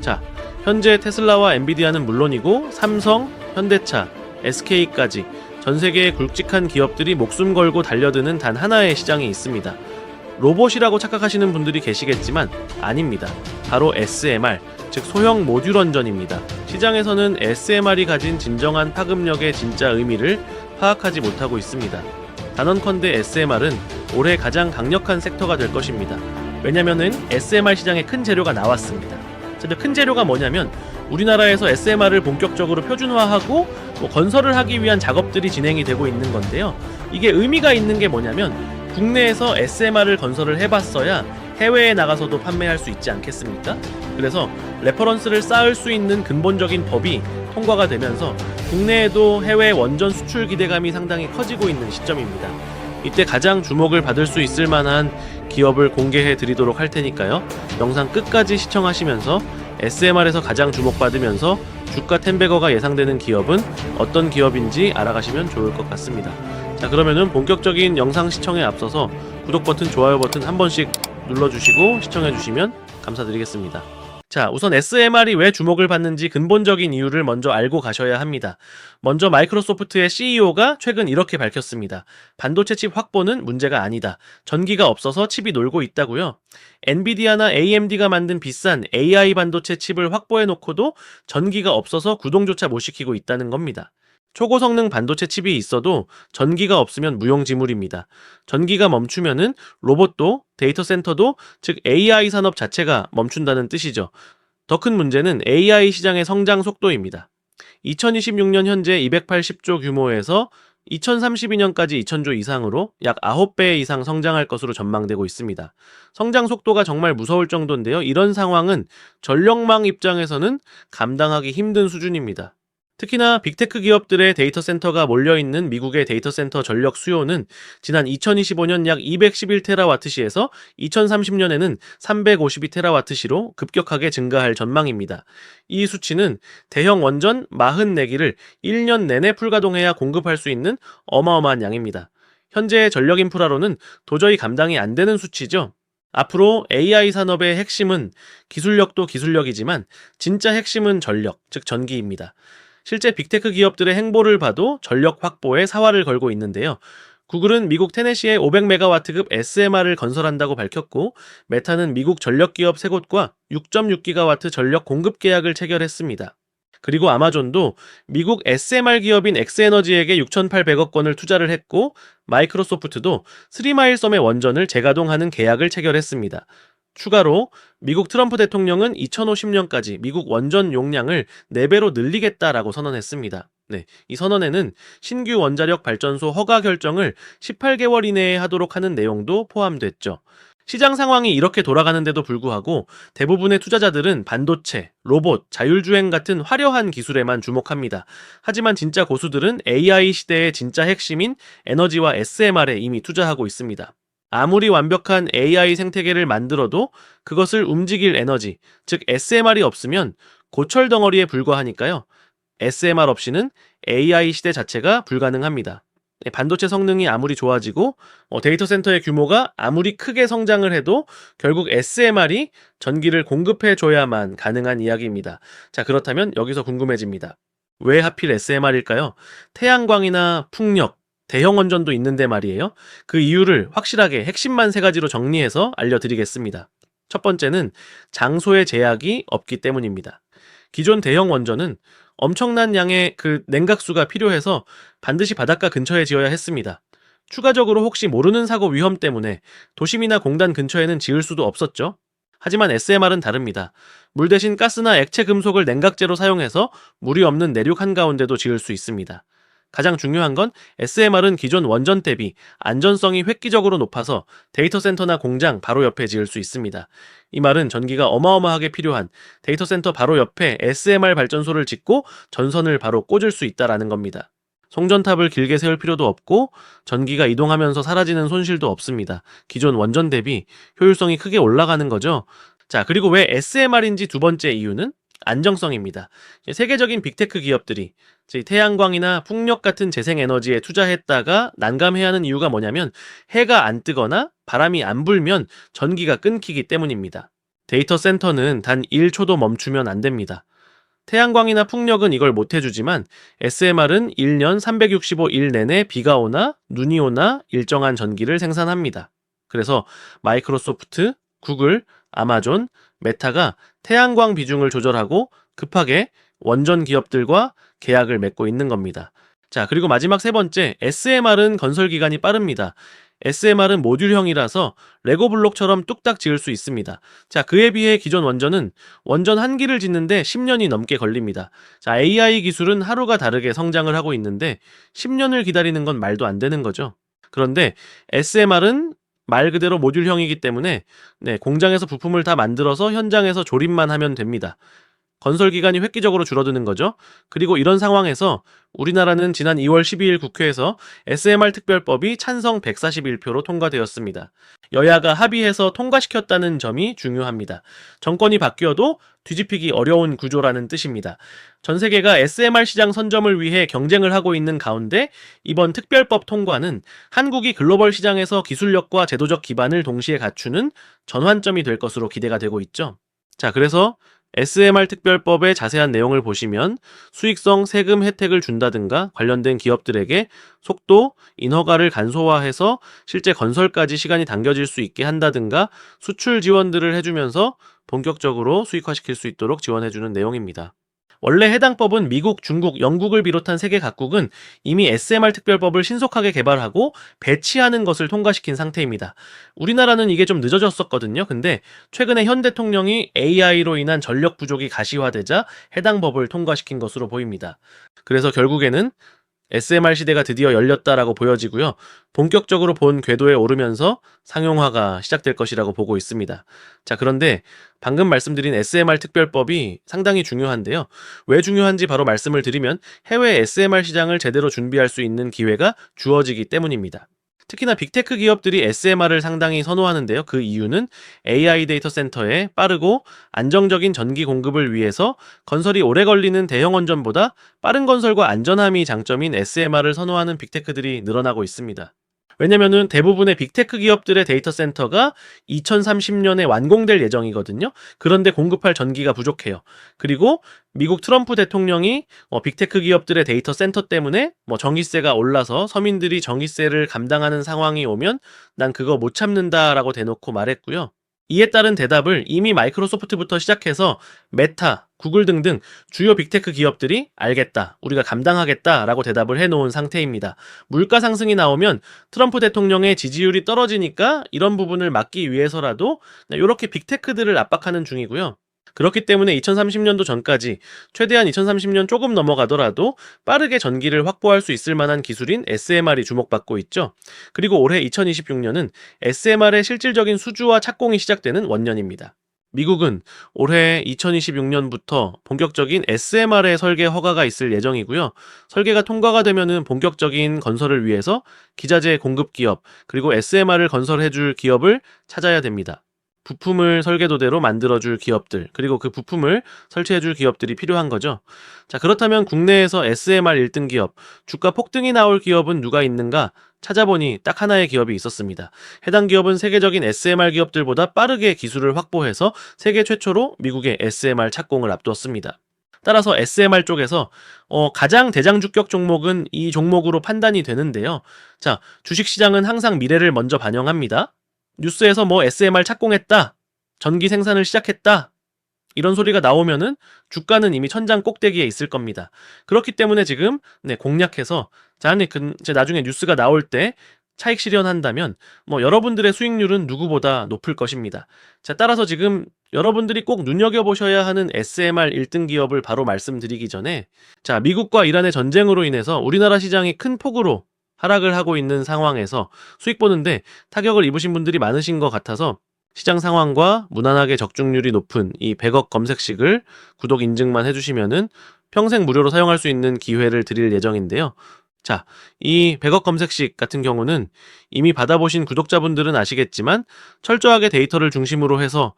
자, 현재 테슬라와 엔비디아는 물론이고 삼성, 현대차, SK까지 전 세계의 굵직한 기업들이 목숨 걸고 달려드는 단 하나의 시장이 있습니다. 로봇이라고 착각하시는 분들이 계시겠지만 아닙니다. 바로 SMR, 즉 소형 모듈 원전입니다. 시장에서는 SMR이 가진 진정한 파급력의 진짜 의미를 파악하지 못하고 있습니다. 단언컨대 SMR은 올해 가장 강력한 섹터가 될 것입니다. 왜냐면은 SMR 시장에 큰 재료가 나왔습니다. 큰 재료가 뭐냐면 우리나라에서 SMR을 본격적으로 표준화하고 건설을 하기 위한 작업들이 진행이 되고 있는 건데요. 이게 의미가 있는 게 뭐냐면 국내에서 SMR을 건설을 해봤어야 해외에 나가서도 판매할 수 있지 않겠습니까? 그래서 레퍼런스를 쌓을 수 있는 근본적인 법이 통과가 되면서 국내에도 해외 원전 수출 기대감이 상당히 커지고 있는 시점입니다. 이때 가장 주목을 받을 수 있을 만한 기업을 공개해 드리도록 할 테니까요. 영상 끝까지 시청하시면서 SMR에서 가장 주목받으면서 주가 10배거가 예상되는 기업은 어떤 기업인지 알아가시면 좋을 것 같습니다. 자, 그러면은 본격적인 영상 시청에 앞서서 구독 버튼, 좋아요 버튼 한 번씩 눌러주시고 시청해주시면 감사드리겠습니다. 자, 우선 SMR이 왜 주목을 받는지 근본적인 이유를 먼저 알고 가셔야 합니다. 먼저 마이크로소프트의 CEO가 최근 이렇게 밝혔습니다. 반도체 칩 확보는 문제가 아니다. 전기가 없어서 칩이 놀고 있다고요. 엔비디아나 AMD가 만든 비싼 AI 반도체 칩을 확보해 놓고도 전기가 없어서 구동조차 못 시키고 있다는 겁니다. 초고성능 반도체 칩이 있어도 전기가 없으면 무용지물입니다. 전기가 멈추면은 로봇도 데이터 센터도 즉 AI 산업 자체가 멈춘다는 뜻이죠. 더 큰 문제는 AI 시장의 성장 속도입니다. 2026년 현재 280조 규모에서 2032년까지 2000조 이상으로 약 9배 이상 성장할 것으로 전망되고 있습니다. 성장 속도가 정말 무서울 정도인데요. 이런 상황은 전력망 입장에서는 감당하기 힘든 수준입니다. 특히나 빅테크 기업들의 데이터 센터가 몰려있는 미국의 데이터 센터 전력 수요는 지난 2025년 약 211테라와트시에서 2030년에는 352테라와트시로 급격하게 증가할 전망입니다. 이 수치는 대형 원전 44기를 1년 내내 풀가동해야 공급할 수 있는 어마어마한 양입니다. 현재 전력 인프라로는 도저히 감당이 안 되는 수치죠. 앞으로 AI 산업의 핵심은 기술력도 기술력이지만 진짜 핵심은 전력, 즉 전기입니다. 실제 빅테크 기업들의 행보를 봐도 전력 확보에 사활을 걸고 있는데요. 구글은 미국 테네시에 500메가와트급 SMR을 건설한다고 밝혔고, 메타는 미국 전력기업 3곳과 6.6기가와트 전력 공급 계약을 체결했습니다. 그리고 아마존도 미국 SMR 기업인 엑스에너지에게 6,800억 원을 투자를 했고, 마이크로소프트도 3마일 섬의 원전을 재가동하는 계약을 체결했습니다. 추가로 미국 트럼프 대통령은 2050년까지 미국 원전 용량을 4배로 늘리겠다라고 선언했습니다. 이 선언에는 신규 원자력 발전소 허가 결정을 18개월 이내에 하도록 하는 내용도 포함됐죠. 시장 상황이 이렇게 돌아가는데도 불구하고 대부분의 투자자들은 반도체, 로봇, 자율주행 같은 화려한 기술에만 주목합니다. 하지만 진짜 고수들은 AI 시대의 진짜 핵심인 에너지와 SMR에 이미 투자하고 있습니다. 아무리 완벽한 AI 생태계를 만들어도 그것을 움직일 에너지, 즉 SMR이 없으면 고철 덩어리에 불과하니까요. SMR 없이는 AI 시대 자체가 불가능합니다. 반도체 성능이 아무리 좋아지고 데이터 센터의 규모가 아무리 크게 성장을 해도 결국 SMR이 전기를 공급해줘야만 가능한 이야기입니다. 자, 그렇다면 여기서 궁금해집니다. 왜 하필 SMR일까요? 태양광이나 풍력, 대형 원전도 있는데 말이에요. 그 이유를 확실하게 핵심만 3가지로 정리해서 알려드리겠습니다. 첫 번째는 장소의 제약이 없기 때문입니다. 기존 대형 원전은 엄청난 양의 냉각수가 필요해서 반드시 바닷가 근처에 지어야 했습니다. 추가적으로 혹시 모르는 사고 위험 때문에 도심이나 공단 근처에는 지을 수도 없었죠. 하지만 SMR은 다릅니다. 물 대신 가스나 액체 금속을 냉각제로 사용해서 물이 없는 내륙 한가운데도 지을 수 있습니다. 가장 중요한 건 SMR은 기존 원전 대비 안전성이 획기적으로 높아서 데이터 센터나 공장 바로 옆에 지을 수 있습니다. 이 말은 전기가 어마어마하게 필요한 데이터 센터 바로 옆에 SMR 발전소를 짓고 전선을 바로 꽂을 수 있다라는 겁니다. 송전탑을 길게 세울 필요도 없고 전기가 이동하면서 사라지는 손실도 없습니다. 기존 원전 대비 효율성이 크게 올라가는 거죠. 자, 그리고 왜 SMR인지 두 번째 이유는 안정성입니다. 세계적인 빅테크 기업들이 태양광이나 풍력 같은 재생에너지에 투자했다가 난감해야 하는 이유가 뭐냐면 해가 안 뜨거나 바람이 안 불면 전기가 끊기기 때문입니다. 데이터 센터는 단 1초도 멈추면 안 됩니다. 태양광이나 풍력은 이걸 못 해주지만 SMR은 1년 365일 내내 비가 오나 눈이 오나 일정한 전기를 생산합니다. 그래서 마이크로소프트, 구글, 아마존, 메타가 태양광 비중을 조절하고 급하게 원전 기업들과 계약을 맺고 있는 겁니다. 자, 그리고 마지막 세 번째, SMR은 건설 기간이 빠릅니다. SMR은 모듈형이라서 레고 블록처럼 뚝딱 지을 수 있습니다. 자, 그에 비해 기존 원전은 원전 한 기를 짓는데 10년이 넘게 걸립니다. 자, AI 기술은 하루가 다르게 성장을 하고 있는데 10년을 기다리는 건 말도 안 되는 거죠. 그런데 SMR은 말 그대로 모듈형이기 때문에 공장에서 부품을 다 만들어서 현장에서 조립만 하면 됩니다. 건설 기간이 획기적으로 줄어드는 거죠. 그리고 이런 상황에서 우리나라는 지난 2월 12일 국회에서 SMR 특별법이 찬성 141표로 통과되었습니다. 여야가 합의해서 통과시켰다는 점이 중요합니다. 정권이 바뀌어도 뒤집히기 어려운 구조라는 뜻입니다. 전 세계가 SMR 시장 선점을 위해 경쟁을 하고 있는 가운데 이번 특별법 통과는 한국이 글로벌 시장에서 기술력과 제도적 기반을 동시에 갖추는 전환점이 될 것으로 기대가 되고 있죠. 자, 그래서 SMR 특별법의 자세한 내용을 보시면 수익성 세금 혜택을 준다든가 관련된 기업들에게 속도, 인허가를 간소화해서 실제 건설까지 시간이 당겨질 수 있게 한다든가 수출 지원들을 해주면서 본격적으로 수익화시킬 수 있도록 지원해주는 내용입니다. 원래 해당 법은 미국, 중국, 영국을 비롯한 세계 각국은 이미 SMR 특별법을 신속하게 개발하고 배치하는 것을 통과시킨 상태입니다. 우리나라는 이게 좀 늦어졌었거든요. 근데 최근에 현 대통령이 AI로 인한 전력 부족이 가시화되자 해당 법을 통과시킨 것으로 보입니다. 그래서 결국에는 SMR 시대가 드디어 열렸다라고 보여지고요. 본격적으로 본 궤도에 오르면서 상용화가 시작될 것이라고 보고 있습니다. 자, 그런데 방금 말씀드린 SMR 특별법이 상당히 중요한데요. 왜 중요한지 바로 말씀을 드리면 해외 SMR 시장을 제대로 준비할 수 있는 기회가 주어지기 때문입니다. 특히나 빅테크 기업들이 SMR을 상당히 선호하는데요. 그 이유는 AI 데이터 센터에 빠르고 안정적인 전기 공급을 위해서 건설이 오래 걸리는 대형 원전보다 빠른 건설과 안전함이 장점인 SMR을 선호하는 빅테크들이 늘어나고 있습니다. 왜냐면은 대부분의 빅테크 기업들의 데이터 센터가 2030년에 완공될 예정이거든요. 그런데 공급할 전기가 부족해요. 그리고 미국 트럼프 대통령이 빅테크 기업들의 데이터 센터 때문에 전기세가 올라서 서민들이 전기세를 감당하는 상황이 오면 난 그거 못 참는다라고 대놓고 말했고요. 이에 따른 대답을 이미 마이크로소프트부터 시작해서 메타, 구글 등등 주요 빅테크 기업들이 알겠다, 우리가 감당하겠다라고 대답을 해놓은 상태입니다. 물가 상승이 나오면 트럼프 대통령의 지지율이 떨어지니까 이런 부분을 막기 위해서라도 이렇게 빅테크들을 압박하는 중이고요. 그렇기 때문에 2030년도 전까지 최대한 2030년 조금 넘어가더라도 빠르게 전기를 확보할 수 있을 만한 기술인 SMR이 주목받고 있죠. 그리고 올해 2026년은 SMR의 실질적인 수주와 착공이 시작되는 원년입니다. 미국은 올해 2026년부터 본격적인 SMR의 설계 허가가 있을 예정이고요. 설계가 통과가 되면은 본격적인 건설을 위해서 기자재 공급 기업, 그리고 SMR을 건설해줄 기업을 찾아야 됩니다. 부품을 설계도대로 만들어줄 기업들, 그리고 그 부품을 설치해줄 기업들이 필요한 거죠. 자, 그렇다면 국내에서 SMR 1등 기업, 주가 폭등이 나올 기업은 누가 있는가? 찾아보니 딱 하나의 기업이 있었습니다. 해당 기업은 세계적인 SMR 기업들보다 빠르게 기술을 확보해서 세계 최초로 미국의 SMR 착공을 앞두었습니다. 따라서 SMR 쪽에서 가장 대장주격 종목은 이 종목으로 판단이 되는데요. 자, 주식시장은 항상 미래를 먼저 반영합니다. 뉴스에서 SMR 착공했다, 전기 생산을 시작했다, 이런 소리가 나오면은 주가는 이미 천장 꼭대기에 있을 겁니다. 그렇기 때문에 지금 공략해서 나중에 뉴스가 나올 때 차익 실현한다면 여러분들의 수익률은 누구보다 높을 것입니다. 자, 따라서 지금 여러분들이 꼭 눈여겨보셔야 하는 SMR 1등 기업을 바로 말씀드리기 전에, 자, 미국과 이란의 전쟁으로 인해서 우리나라 시장이 큰 폭으로 하락을 하고 있는 상황에서 수익 보는데 타격을 입으신 분들이 많으신 것 같아서 시장 상황과 무난하게 적중률이 높은 이 100억 검색식을 구독 인증만 해주시면은 평생 무료로 사용할 수 있는 기회를 드릴 예정인데요. 자, 이 100억 검색식 같은 경우는 이미 받아보신 구독자분들은 아시겠지만 철저하게 데이터를 중심으로 해서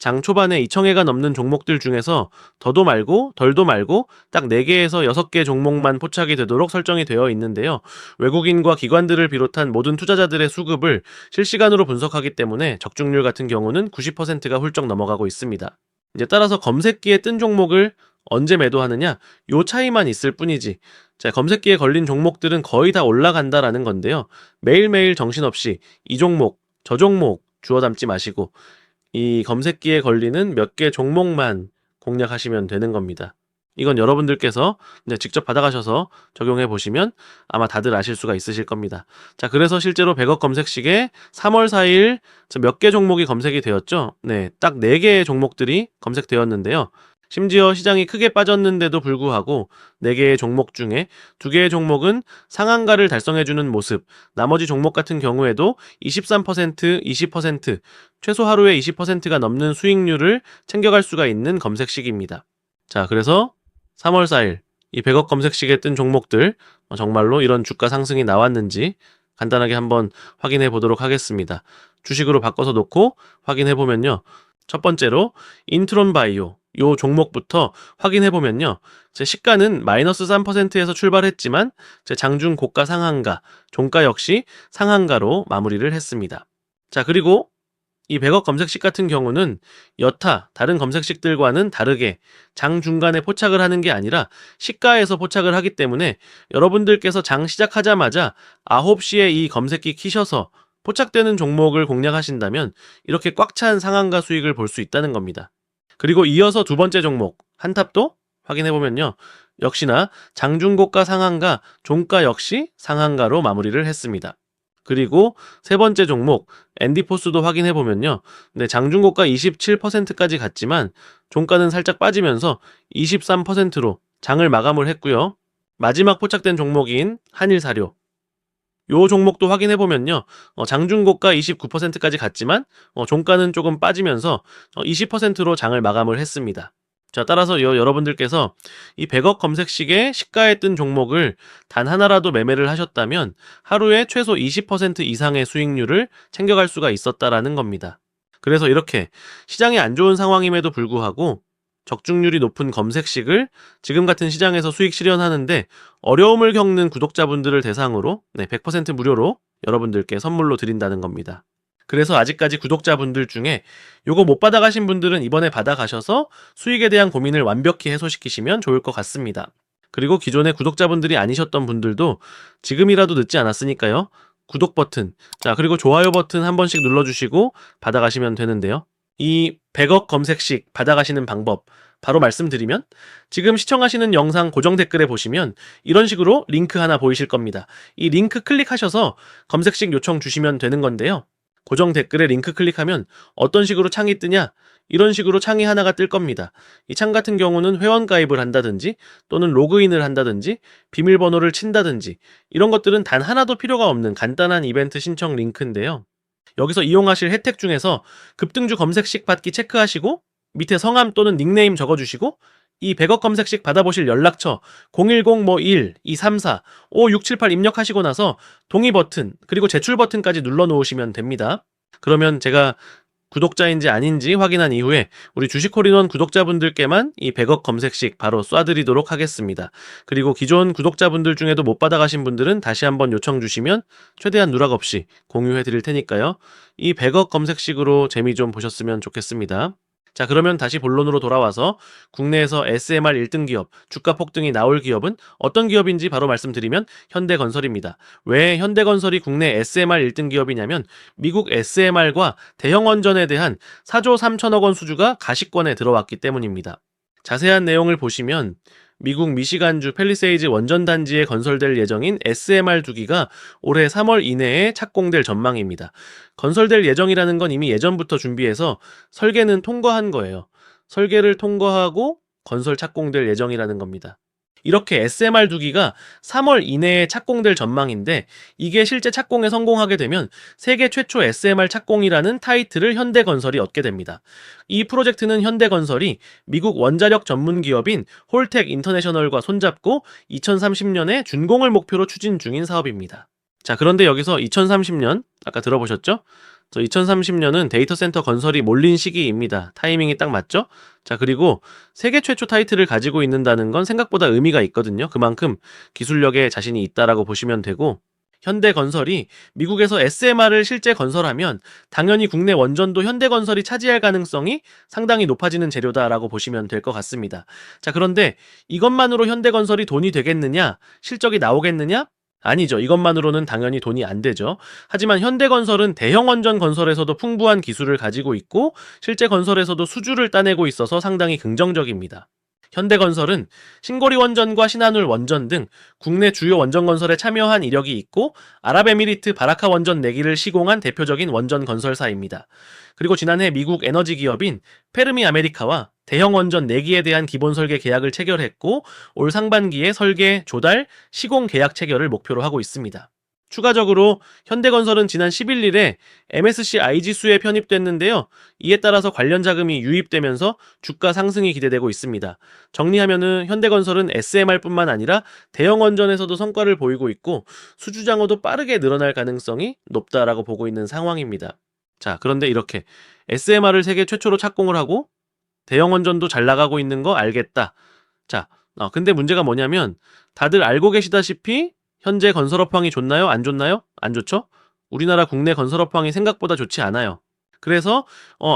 장 초반에 2,000회가 넘는 종목들 중에서 더도 말고 덜도 말고 딱 4개에서 6개 종목만 포착이 되도록 설정이 되어 있는데요. 외국인과 기관들을 비롯한 모든 투자자들의 수급을 실시간으로 분석하기 때문에 적중률 같은 경우는 90%가 훌쩍 넘어가고 있습니다. 이제 따라서 검색기에 뜬 종목을 언제 매도하느냐, 요 차이만 있을 뿐이지. 자, 검색기에 걸린 종목들은 거의 다 올라간다라는 건데요. 매일매일 정신없이 이 종목, 저 종목 주워 담지 마시고 이 검색기에 걸리는 몇 개 종목만 공략하시면 되는 겁니다. 이건 여러분들께서 이제 직접 받아가셔서 적용해 보시면 아마 다들 아실 수가 있으실 겁니다. 자, 그래서 실제로 100억 검색식에 3월 4일 몇 개 종목이 검색이 되었죠? 네, 딱 4개의 종목들이 검색되었는데요. 심지어 시장이 크게 빠졌는데도 불구하고 4개의 종목 중에 2개의 종목은 상한가를 달성해주는 모습, 나머지 종목 같은 경우에도 23%, 20%, 최소 하루에 20%가 넘는 수익률을 챙겨갈 수가 있는 검색식입니다. 자, 그래서 3월 4일 이 100억 검색식에 뜬 종목들 정말로 이런 주가 상승이 나왔는지 간단하게 한번 확인해 보도록 하겠습니다. 주식으로 바꿔서 놓고 확인해 보면요. 첫 번째로 인트론 바이오 요 종목부터 확인해 보면요. 제 시가는 마이너스 3%에서 출발했지만 제 장중 고가 상한가, 종가 역시 상한가로 마무리를 했습니다. 자, 그리고 이 100억 검색식 같은 경우는 여타 다른 검색식들과는 다르게 장 중간에 포착을 하는 게 아니라 시가에서 포착을 하기 때문에 여러분들께서 장 시작하자마자 9시에 이 검색기 키셔서 포착되는 종목을 공략하신다면 이렇게 꽉 찬 상한가 수익을 볼 수 있다는 겁니다. 그리고 이어서 두 번째 종목 한탑도 확인해보면요. 역시나 장중고가 상한가, 종가 역시 상한가로 마무리를 했습니다. 그리고 세 번째 종목 앤디포스도 확인해보면요. 네, 장중고가 27%까지 갔지만 종가는 살짝 빠지면서 23%로 장을 마감을 했고요. 마지막 포착된 종목인 한일사료 요 종목도 확인해보면요. 장중고가 29%까지 갔지만 종가는 조금 빠지면서 20%로 장을 마감을 했습니다. 자, 따라서 여러분들께서 이 100억 검색식에 시가에 뜬 종목을 단 하나라도 매매를 하셨다면 하루에 최소 20% 이상의 수익률을 챙겨갈 수가 있었다라는 겁니다. 그래서 이렇게 시장이 안 좋은 상황임에도 불구하고 적중률이 높은 검색식을 지금 같은 시장에서 수익 실현하는데 어려움을 겪는 구독자분들을 대상으로 100% 무료로 여러분들께 선물로 드린다는 겁니다. 그래서 아직까지 구독자분들 중에 요거 못 받아가신 분들은 이번에 받아가셔서 수익에 대한 고민을 완벽히 해소시키시면 좋을 것 같습니다. 그리고 기존의 구독자분들이 아니셨던 분들도 지금이라도 늦지 않았으니까요. 구독 버튼, 자, 그리고 좋아요 버튼 한 번씩 눌러주시고 받아가시면 되는데요. 이 100억 검색식 받아가시는 방법 바로 말씀드리면 지금 시청하시는 영상 고정 댓글에 보시면 이런 식으로 링크 하나 보이실 겁니다. 이 링크 클릭하셔서 검색식 요청 주시면 되는 건데요. 고정 댓글에 링크 클릭하면 어떤 식으로 창이 뜨냐? 이런 식으로 창이 하나가 뜰 겁니다. 이 창 같은 경우는 회원 가입을 한다든지 또는 로그인을 한다든지 비밀번호를 친다든지 이런 것들은 단 하나도 필요가 없는 간단한 이벤트 신청 링크인데요. 여기서 이용하실 혜택 중에서 급등주 검색식 받기 체크하시고 밑에 성함 또는 닉네임 적어주시고 이 100억 검색식 받아보실 연락처 010-1-234-5678 입력하시고 나서 동의 버튼 그리고 제출 버튼까지 눌러 놓으시면 됩니다. 그러면 제가 구독자인지 아닌지 확인한 이후에 우리 주식콜인원 구독자분들께만 이 100억 검색식 바로 쏴드리도록 하겠습니다. 그리고 기존 구독자분들 중에도 못 받아가신 분들은 다시 한번 요청 주시면 최대한 누락 없이 공유해 드릴 테니까요. 이 100억 검색식으로 재미 좀 보셨으면 좋겠습니다. 자, 그러면 다시 본론으로 돌아와서 국내에서 SMR 1등 기업, 주가 폭등이 나올 기업은 어떤 기업인지 바로 말씀드리면 현대건설입니다. 왜 현대건설이 국내 SMR 1등 기업이냐면 미국 SMR과 대형원전에 대한 4조 3천억 원 수주가 가시권에 들어왔기 때문입니다. 자세한 내용을 보시면 미국 미시간주 팰리세이즈 원전단지에 건설될 예정인 SMR 2기가 올해 3월 이내에 착공될 전망입니다. 건설될 예정이라는 건 이미 예전부터 준비해서 설계는 통과한 거예요. 설계를 통과하고 건설 착공될 예정이라는 겁니다. 이렇게 SMR 2기가 3월 이내에 착공될 전망인데 이게 실제 착공에 성공하게 되면 세계 최초 SMR 착공이라는 타이틀을 현대건설이 얻게 됩니다. 이 프로젝트는 현대건설이 미국 원자력 전문 기업인 홀텍 인터내셔널과 손잡고 2030년에 준공을 목표로 추진 중인 사업입니다. 자, 그런데 여기서 2030년 아까 들어보셨죠? 그래서 2030년은 데이터 센터 건설이 몰린 시기입니다. 타이밍이 딱 맞죠? 자, 그리고 세계 최초 타이틀을 가지고 있는다는 건 생각보다 의미가 있거든요. 그만큼 기술력에 자신이 있다라고 보시면 되고, 현대건설이 미국에서 SMR을 실제 건설하면 당연히 국내 원전도 현대건설이 차지할 가능성이 상당히 높아지는 재료다라고 보시면 될 것 같습니다. 자, 그런데 이것만으로 현대건설이 돈이 되겠느냐? 실적이 나오겠느냐? 아니죠. 이것만으로는 당연히 돈이 안 되죠. 하지만 현대건설은 대형 원전 건설에서도 풍부한 기술을 가지고 있고 실제 건설에서도 수주를 따내고 있어서 상당히 긍정적입니다. 현대건설은 신고리 원전과 신한울 원전 등 국내 주요 원전 건설에 참여한 이력이 있고 아랍에미리트 바라카 원전 4기를 시공한 대표적인 원전 건설사입니다. 그리고 지난해 미국 에너지 기업인 페르미 아메리카와 대형 원전 4기에 대한 기본 설계 계약을 체결했고 올 상반기에 설계, 조달, 시공 계약 체결을 목표로 하고 있습니다. 추가적으로 현대건설은 지난 11일에 MSCI 지수에 편입됐는데요. 이에 따라서 관련 자금이 유입되면서 주가 상승이 기대되고 있습니다. 정리하면은 현대건설은 SMR뿐만 아니라 대형 원전에서도 성과를 보이고 있고 수주장어도 빠르게 늘어날 가능성이 높다라고 보고 있는 상황입니다. 자, 그런데 이렇게 SMR을 세계 최초로 착공을 하고 대형 원전도 잘 나가고 있는 거 알겠다. 자, 근데 문제가 뭐냐면 다들 알고 계시다시피 현재 건설업황이 좋나요? 안 좋나요? 안 좋죠? 우리나라 국내 건설업황이 생각보다 좋지 않아요. 그래서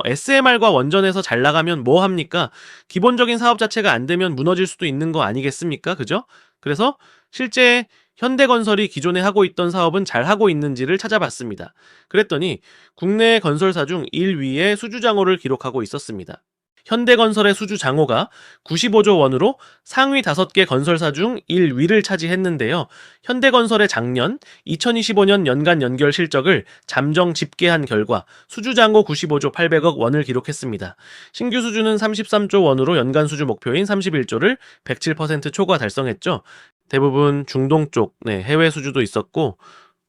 SMR과 원전에서 잘 나가면 뭐 합니까? 기본적인 사업 자체가 안 되면 무너질 수도 있는 거 아니겠습니까? 그죠? 그래서 실제 현대건설이 기존에 하고 있던 사업은 잘 하고 있는지를 찾아봤습니다. 그랬더니 국내 건설사 중 1위의 수주장호를 기록하고 있었습니다. 현대건설의 수주 장호가 95조 원으로 상위 5개 건설사 중 1위를 차지했는데요. 현대건설의 작년 2025년 연간 연결 실적을 잠정 집계한 결과 수주 장호 95조 800억 원을 기록했습니다. 신규 수주는 33조 원으로 연간 수주 목표인 31조를 107% 초과 달성했죠. 대부분 중동 쪽 해외 수주도 있었고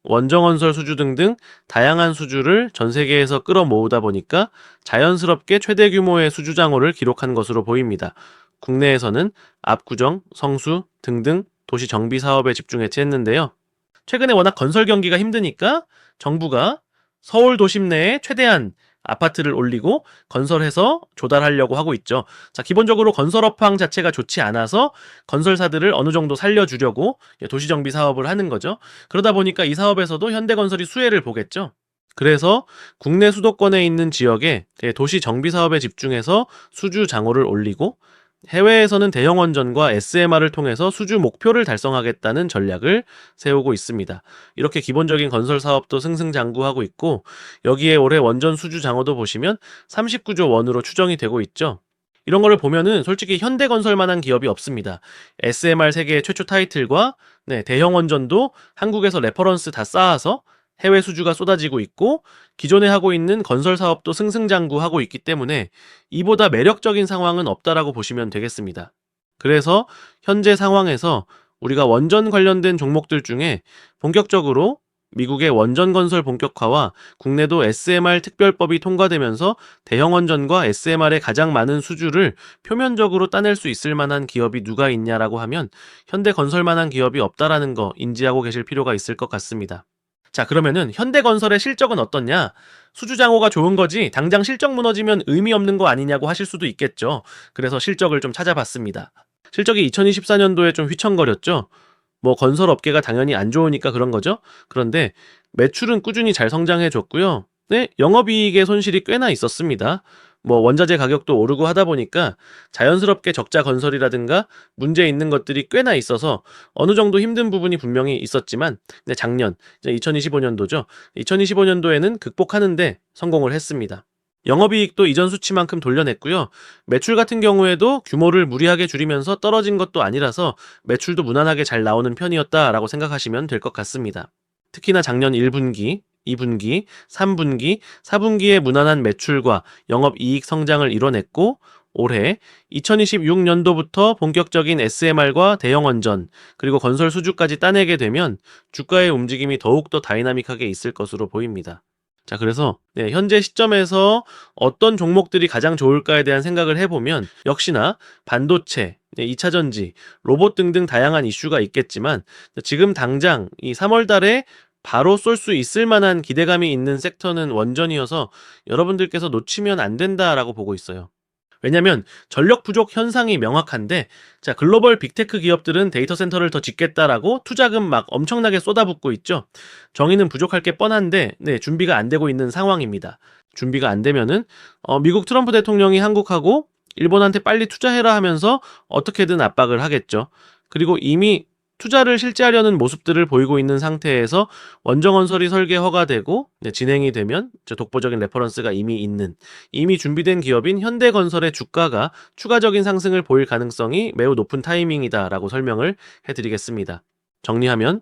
원정건설 수주 등등 다양한 수주를 전 세계에서 끌어모으다 보니까 자연스럽게 최대 규모의 수주 장호를 기록한 것으로 보입니다. 국내에서는 압구정, 성수 등등 도시 정비 사업에 집중해서 했는데요. 최근에 워낙 건설 경기가 힘드니까 정부가 서울 도심 내에 최대한 아파트를 올리고 건설해서 조달하려고 하고 있죠. 자, 기본적으로 건설 업황 자체가 좋지 않아서 건설사들을 어느 정도 살려주려고 도시정비 사업을 하는 거죠. 그러다 보니까 이 사업에서도 현대건설이 수혜를 보겠죠. 그래서 국내 수도권에 있는 지역에 도시 정비 사업에 집중해서 수주 장호를 올리고 해외에서는 대형 원전과 SMR을 통해서 수주 목표를 달성하겠다는 전략을 세우고 있습니다. 이렇게 기본적인 건설 사업도 승승장구하고 있고 여기에 올해 원전 수주 장호도 보시면 39조 원으로 추정이 되고 있죠. 이런 거를 보면은 솔직히 현대건설만한 기업이 없습니다. SMR 세계 최초 타이틀과 대형 원전도 한국에서 레퍼런스 다 쌓아서 해외 수주가 쏟아지고 있고 기존에 하고 있는 건설 사업도 승승장구하고 있기 때문에 이보다 매력적인 상황은 없다라고 보시면 되겠습니다. 그래서 현재 상황에서 우리가 원전 관련된 종목들 중에 본격적으로 미국의 원전 건설 본격화와 국내도 SMR 특별법이 통과되면서 대형 원전과 SMR의 가장 많은 수주를 표면적으로 따낼 수 있을 만한 기업이 누가 있냐라고 하면 현대건설만한 기업이 없다라는 거 인지하고 계실 필요가 있을 것 같습니다. 자, 그러면은 현대건설의 실적은 어떻냐? 수주장호가 좋은 거지 당장 실적 무너지면 의미 없는 거 아니냐고 하실 수도 있겠죠. 그래서 실적을 좀 찾아봤습니다. 실적이 2024년도에 좀 휘청거렸죠. 뭐 건설업계가 당연히 안 좋으니까 그런 거죠. 그런데 매출은 꾸준히 잘 성장해줬고요. 영업이익의 손실이 꽤나 있었습니다. 뭐 원자재 가격도 오르고 하다 보니까 자연스럽게 적자 건설이라든가 문제 있는 것들이 꽤나 있어서 어느 정도 힘든 부분이 분명히 있었지만 작년 2025년도죠. 2025년도에는 극복하는데 성공을 했습니다. 영업이익도 이전 수치만큼 돌려냈고요. 매출 같은 경우에도 규모를 무리하게 줄이면서 떨어진 것도 아니라서 매출도 무난하게 잘 나오는 편이었다라고 생각하시면 될 것 같습니다. 특히나 작년 1분기, 2분기, 3분기, 4분기의 무난한 매출과 영업이익 성장을 이뤄냈고 올해 2026년도부터 본격적인 SMR과 대형 원전 그리고 건설 수주까지 따내게 되면 주가의 움직임이 더욱더 다이나믹하게 있을 것으로 보입니다. 자, 그래서 현재 시점에서 어떤 종목들이 가장 좋을까에 대한 생각을 해보면 역시나 반도체, 2차전지, 로봇 등등 다양한 이슈가 있겠지만 지금 당장 이 3월 달에 바로 쏠 수 있을 만한 기대감이 있는 섹터는 원전이어서 여러분들께서 놓치면 안 된다라고 보고 있어요. 왜냐면 전력 부족 현상이 명확한데, 자, 글로벌 빅테크 기업들은 데이터 센터를 더 짓겠다라고 투자금 막 엄청나게 쏟아붓고 있죠. 정의는 부족할 게 뻔한데, 네, 준비가 안 되고 있는 상황입니다. 준비가 안 되면은 미국 트럼프 대통령이 한국하고 일본한테 빨리 투자해라 하면서 어떻게든 압박을 하겠죠. 그리고 이미 투자를 실제하려는 모습들을 보이고 있는 상태에서 원정 건설이 설계 허가되고, 네, 진행이 되면 독보적인 레퍼런스가 이미 준비된 기업인 현대건설의 주가가 추가적인 상승을 보일 가능성이 매우 높은 타이밍이다라고 설명을 해드리겠습니다. 정리하면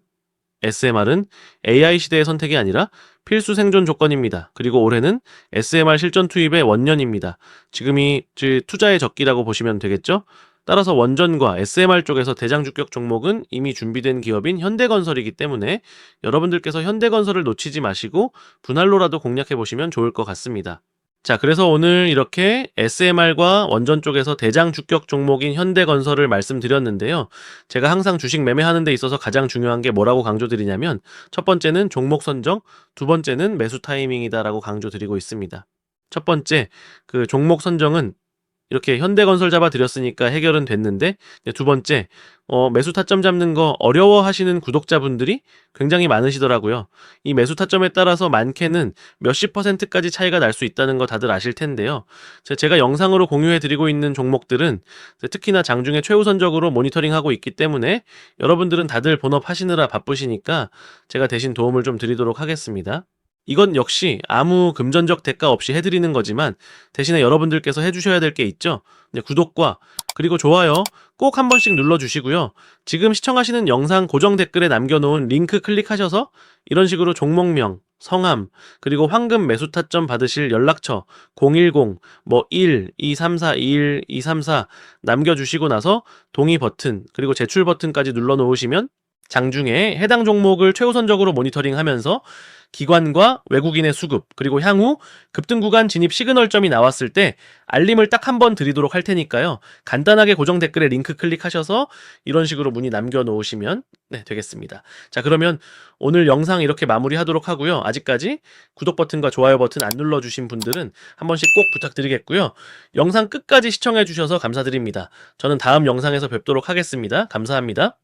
SMR은 AI 시대의 선택이 아니라 필수 생존 조건입니다. 그리고 올해는 SMR 실전 투입의 원년입니다. 지금이 투자의 적기라고 보시면 되겠죠? 따라서 원전과 SMR 쪽에서 대장주격 종목은 이미 준비된 기업인 현대건설이기 때문에 여러분들께서 현대건설을 놓치지 마시고 분할로라도 공략해 보시면 좋을 것 같습니다. 자, 그래서 오늘 이렇게 SMR과 원전 쪽에서 대장주격 종목인 현대건설을 말씀드렸는데요. 제가 항상 주식 매매하는 데 있어서 가장 중요한 게 뭐라고 강조드리냐면, 첫 번째는 종목 선정, 두 번째는 매수 타이밍이다라고 강조드리고 있습니다. 첫 번째, 그 종목 선정은 이렇게 현대건설 잡아드렸으니까 해결은 됐는데, 두 번째, 매수 타점 잡는 거 어려워하시는 구독자분들이 굉장히 많으시더라고요. 이 매수 타점에 따라서 많게는 몇십 %까지 차이가 날 수 있다는 거 다들 아실 텐데요. 제가 영상으로 공유해드리고 있는 종목들은 특히나 장중에 최우선적으로 모니터링하고 있기 때문에 여러분들은 다들 본업 하시느라 바쁘시니까 제가 대신 도움을 좀 드리도록 하겠습니다. 이건 역시 아무 금전적 대가 없이 해드리는 거지만 대신에 여러분들께서 해주셔야 될 게 있죠. 구독과 그리고 좋아요 꼭 한 번씩 눌러주시고요. 지금 시청하시는 영상 고정 댓글에 남겨놓은 링크 클릭하셔서 이런 식으로 종목명, 성함, 그리고 황금 매수 타점 받으실 연락처 010 1234 21234 남겨주시고 나서 동의 버튼 그리고 제출 버튼까지 눌러 놓으시면 장중에 해당 종목을 최우선적으로 모니터링하면서 기관과 외국인의 수급, 그리고 향후 급등 구간 진입 시그널점이 나왔을 때 알림을 딱 한 번 드리도록 할 테니까요. 간단하게 고정 댓글에 링크 클릭하셔서 이런 식으로 문의 남겨놓으시면 되겠습니다. 자, 그러면 오늘 영상 이렇게 마무리하도록 하고요. 아직까지 구독 버튼과 좋아요 버튼 안 눌러주신 분들은 한 번씩 꼭 부탁드리겠고요. 영상 끝까지 시청해주셔서 감사드립니다. 저는 다음 영상에서 뵙도록 하겠습니다. 감사합니다.